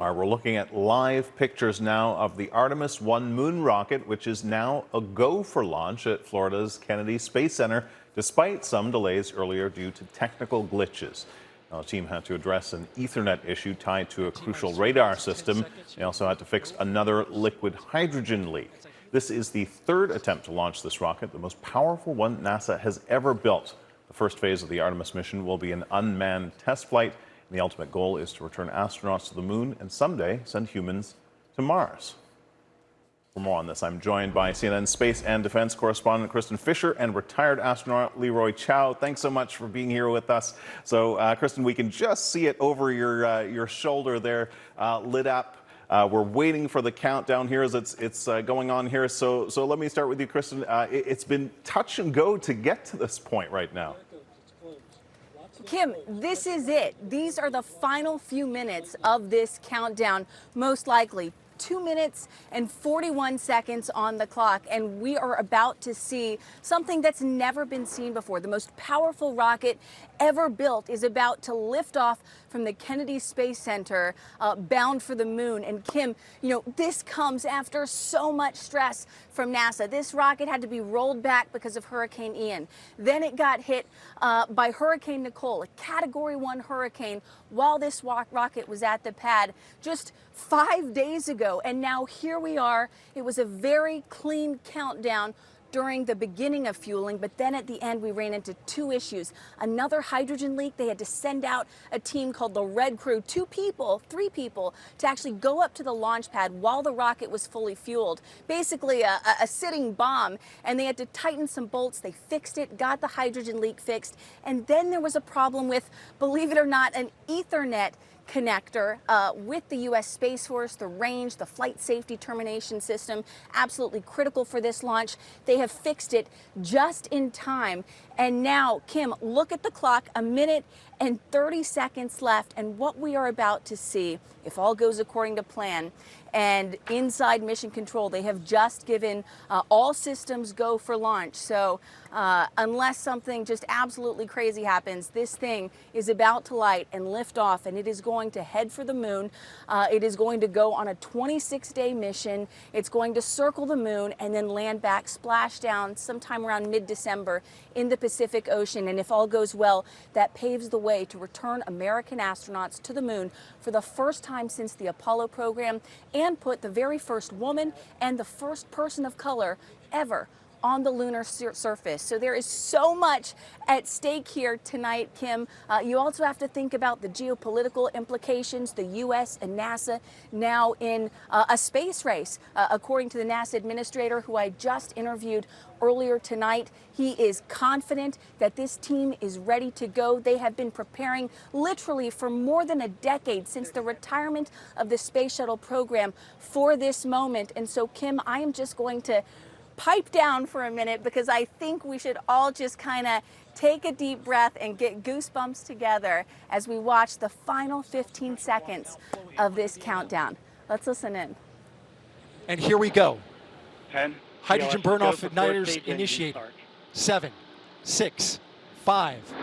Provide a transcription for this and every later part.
All right, we're looking at live pictures now of the Artemis 1 moon rocket, which is now a go for launch at Florida's Kennedy Space Center, despite some delays earlier due to technical glitches. Now, the team had to address an Ethernet issue tied to a crucial radar system. They also had to fix another liquid hydrogen leak. This is the third attempt to launch this rocket, the most powerful one NASA has ever built. The first phase of the Artemis mission will be an unmanned test flight. The ultimate goal is to return astronauts to the moon and someday send humans to Mars. For more on this, I'm joined by CNN space and defense correspondent Kristen Fisher and retired astronaut Leroy Chiao. Thanks so much for being here with us. So, Kristen, we can just see it over your shoulder there, lit up. We're waiting for the countdown here as it's going on here. So let me start with you, Kristen. It's been touch and go to get to this point right now. Kim, this is it. These are the final few minutes of this countdown, most likely. 2 minutes and 41 seconds on the clock, and we are about to see something that's never been seen before. The most powerful rocket ever built is about to lift off from the Kennedy Space Center, bound for the moon. And Kim, you know, this comes after so much stress from NASA. This rocket had to be rolled back because of Hurricane Ian. Then it got hit by Hurricane Nicole, a Category 1 hurricane, while this rocket was at the pad just 5 days ago. And now here we are. It was a very clean countdown during the beginning of fueling, but then at the end we ran into two issues. Another hydrogen leak. They had to send out a team called the Red Crew, three people, to actually go up to the launch pad while the rocket was fully fueled. Basically a sitting bomb, and they had to tighten some bolts. They fixed it, got the hydrogen leak fixed, and then there was a problem with, believe it or not, an Ethernet connector with the U.S. Space Force, the range, the flight safety termination system, absolutely critical for this launch. They have fixed it just in time. And now, Kim, look at the clock, 1 minute and 30 seconds left. And what we are about to see, if all goes according to plan, and inside Mission Control, they have just given all systems go for launch. So unless something just absolutely crazy happens, this thing is about to light and lift off, and it is going to head for the moon. It is going to go on a 26-day mission. It's going to circle the moon and then land back, splash down sometime around mid-December in the Pacific Ocean. And if all goes well, that paves the way to return American astronauts to the moon for the first time since the Apollo program, and put the very first woman and the first person of color ever on the lunar surface. So there is so much at stake here tonight, Kim. You also have to think about the geopolitical implications. The U.S. and NASA now in a space race, according to the NASA administrator who I just interviewed earlier tonight. He is confident that this team is ready to go. They have been preparing literally for more than a decade, since the retirement of the space shuttle program, for this moment. And so, Kim, I am just going to pipe down for a minute, because I think we should all just kind of take a deep breath and get goosebumps together as we watch the final 15 seconds of this countdown. Let's listen in. And here we go. 10. Hydrogen burn-off igniters initiate. 7, 6, 5.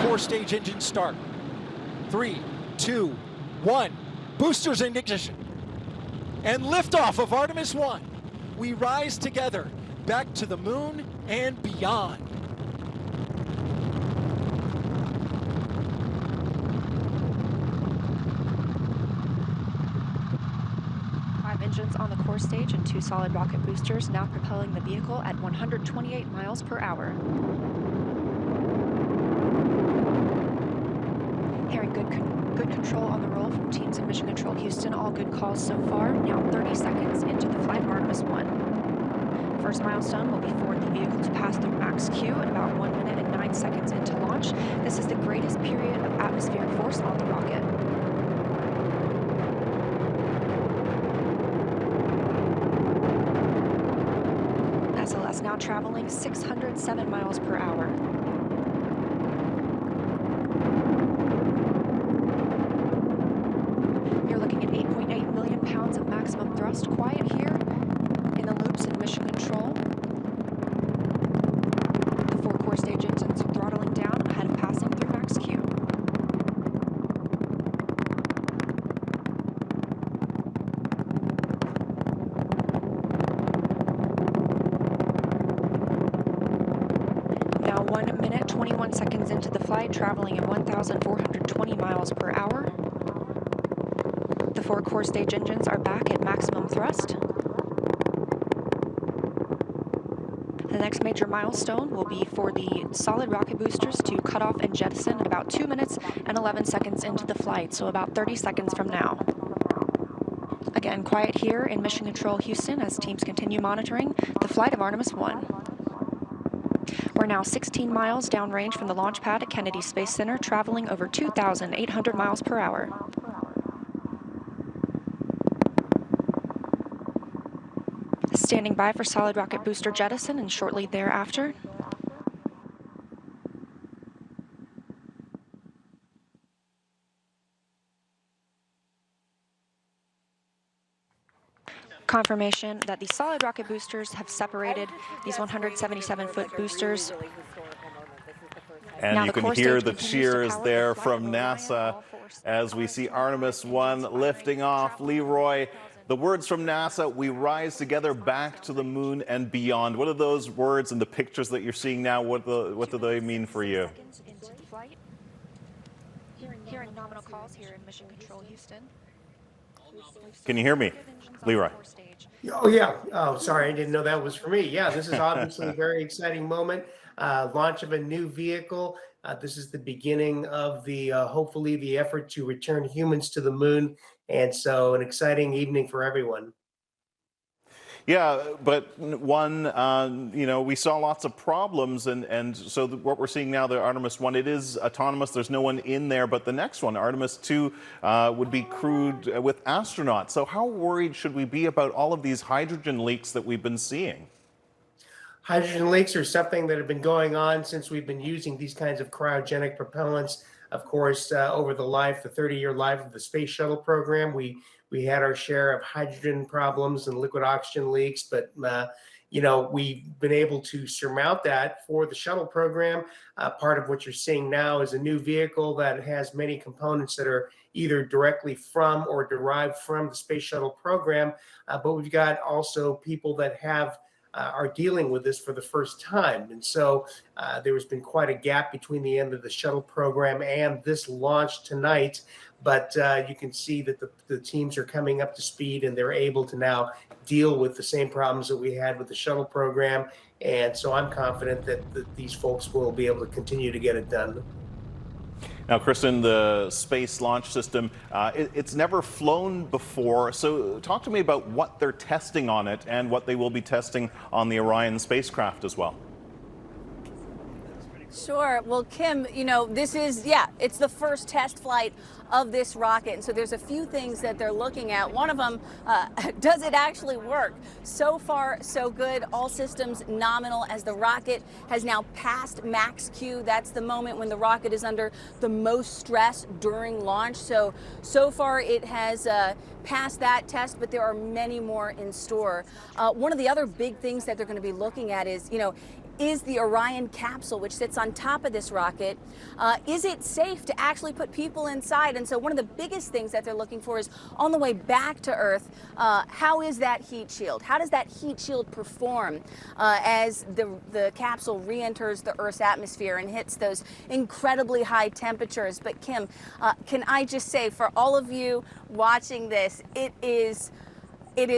Core stage engine start. 3, 2, 1. Boosters in ignition. And liftoff of Artemis 1. We rise together back to the moon and beyond. Engines on the core stage and 2 solid rocket boosters now propelling the vehicle at 128 miles per hour. Hearing good control on the roll from teams in Mission Control Houston. All good calls so far. Now 30 seconds into the flight of Artemis 1. First milestone will be for the vehicle to pass through max Q at about 1 minute and 9 seconds into launch. This is the greatest period of atmospheric force on the rocket. SLS now traveling 607 miles per hour. You're looking at 8.8 million pounds of maximum thrust. Quiet here in the loops in Mission Control. The 4 core stage engines are throttling down ahead of passing through max Q. flight, traveling at 1,420 miles per hour. The 4 core stage engines are back at maximum thrust. The next major milestone will be for the solid rocket boosters to cut off and jettison about 2 minutes and 11 seconds into the flight, so about 30 seconds from now. Again, quiet here in Mission Control Houston as teams continue monitoring the flight of Artemis 1. We're now 16 miles downrange from the launch pad at Kennedy Space Center, traveling over 2,800 miles per hour. Standing by for solid rocket booster jettison and shortly thereafter. Confirmation that the solid rocket boosters have separated these 177-foot boosters. And Now you the can core hear stage the continues to cheers power there the flight from of Orion, NASA all 4 as we see Artemis 1 lifting off. Leroy, the words from NASA, "We rise together back to the moon and beyond." What are those words and the pictures that you're seeing now? What do they mean for you? Hearing nominal calls here in Mission Control Houston. Can you hear me, Leroy? Oh, yeah. Oh, sorry. I didn't know that was for me. Yeah, this is obviously a very exciting moment. Launch of a new vehicle. This is the beginning of the, hopefully, the effort to return humans to the moon. And so an exciting evening for everyone. Yeah, but we saw lots of problems, and so what we're seeing now, the Artemis 1, it is autonomous. There's no one in there, but the next one, Artemis 2, would be crewed with astronauts. So how worried should we be about all of these hydrogen leaks that we've been seeing? Hydrogen leaks are something that have been going on since we've been using these kinds of cryogenic propellants. Of course, over the 30-year life of the space shuttle program, we had our share of hydrogen problems and liquid oxygen leaks, but we've been able to surmount that for the shuttle program. Part of what you're seeing now is a new vehicle that has many components that are either directly from or derived from the space shuttle program, but we've got also people that are dealing with this for the first time. And so there has been quite a gap between the end of the shuttle program and this launch tonight. But you can see that the teams are coming up to speed and they're able to now deal with the same problems that we had with the shuttle program. And so I'm confident that these folks will be able to continue to get it done. Now, Kristen, the Space Launch System, it's never flown before. So talk to me about what they're testing on it and what they will be testing on the Orion spacecraft as well. Sure. Well, Kim, this is, it's the first test flight of this rocket. And so there's a few things that they're looking at. One of them, does it actually work? So far, so good. All systems nominal as the rocket has now passed max Q. That's the moment when the rocket is under the most stress during launch. So far it has passed that test, but there are many more in store. One of the other big things that they're going to be looking at is the Orion capsule, which sits on top of this rocket. Is it safe to actually put people inside? And so one of the biggest things that they're looking for is on the way back to Earth, how is that heat shield? How does that heat shield perform as the capsule re-enters the Earth's atmosphere and hits those incredibly high temperatures? But Kim, can I just say, for all of you watching this, it is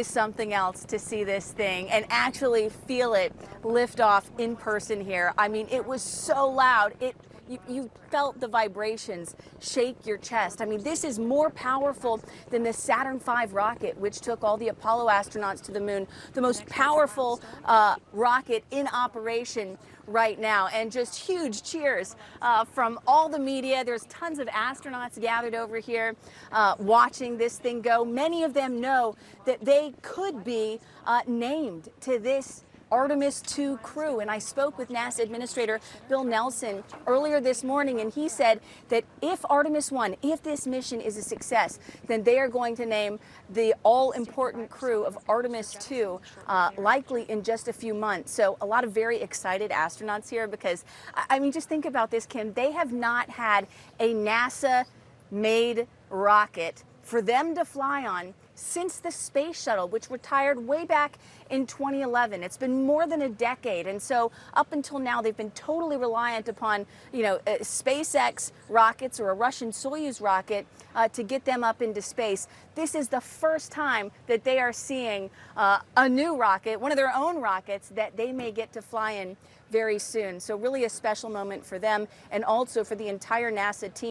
something else to see this thing and actually feel it lift off in person here. I mean, it was so loud. You felt the vibrations shake your chest. I mean, this is more powerful than the Saturn V rocket, which took all the Apollo astronauts to the moon, the most powerful rocket in operation right now. And just huge cheers from all the media. There's tons of astronauts gathered over here watching this thing go. Many of them know that they could be named to this Artemis 2 crew. And I spoke with NASA Administrator Bill Nelson earlier this morning, and he said that if Artemis 1, if this mission is a success, then they are going to name the all-important crew of Artemis 2 likely in just a few months. So a lot of very excited astronauts here because, I mean, just think about this, Kim. They have not had a NASA-made rocket for them to fly on since the space shuttle, which retired way back in 2011. It's been more than a decade. And so up until now, they've been totally reliant upon, SpaceX rockets or a Russian Soyuz rocket to get them up into space. This is the first time that they are seeing a new rocket, one of their own rockets that they may get to fly in very soon. So really a special moment for them and also for the entire NASA team.